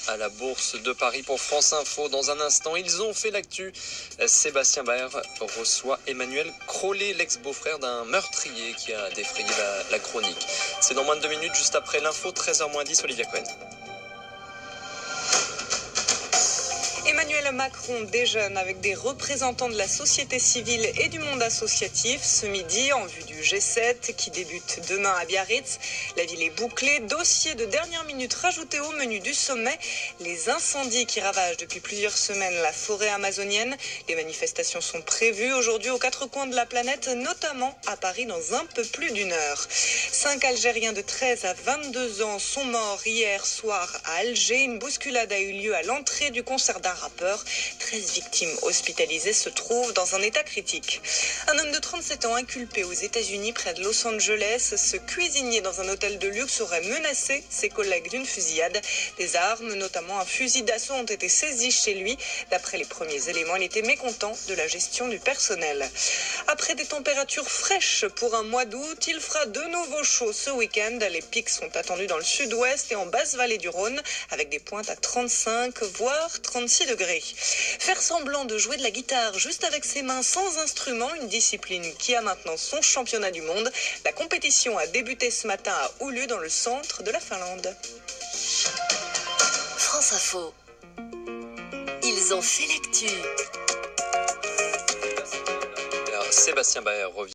à la Bourse de Paris pour France Info. Dans un instant, ils ont fait l'actu. Sébastien Baer reçoit Emmanuel Crollet, l'ex-beau-frère d'un meurtrier qui a défrayé la chronique. C'est dans moins de 2 minutes, juste après l'info, 13h10, Olivia Cohen. Emmanuel Macron déjeune avec des représentants de la société civile et du monde associatif ce midi en vue du G7 qui débute demain à Biarritz. La ville est bouclée, dossier de dernière minute rajouté au menu du sommet, les incendies qui ravagent depuis plusieurs semaines la forêt amazonienne. Les manifestations sont prévues aujourd'hui aux 4 coins de la planète, notamment à Paris dans un peu plus d'1 heure. 5 Algériens de 13 à 22 ans sont morts hier soir à Alger. Une bousculade a eu lieu à l'entrée du concert d'un rappeur. 13 victimes hospitalisées se trouvent dans un état critique. Un homme de 37 ans inculpé aux États-Unis près de Los Angeles, ce cuisinier dans un hôtel de luxe aurait menacé ses collègues d'une fusillade. Des armes, notamment un fusil d'assaut, ont été saisies chez lui. D'après les premiers éléments, il était mécontent de la gestion du personnel. Après des températures fraîches pour un mois d'août, il fera de nouveau chaud ce week-end. Les pics sont attendus dans le sud-ouest et en basse vallée du Rhône, avec des pointes à 35 voire 36 degrés. Faire semblant de jouer de la guitare juste avec ses mains sans instrument, une discipline qui a maintenant son championnat du monde. La compétition a débuté ce matin à Oulu dans le centre de la Finlande. France Info. Ils ont fait l'actu. Sébastien Baer revient.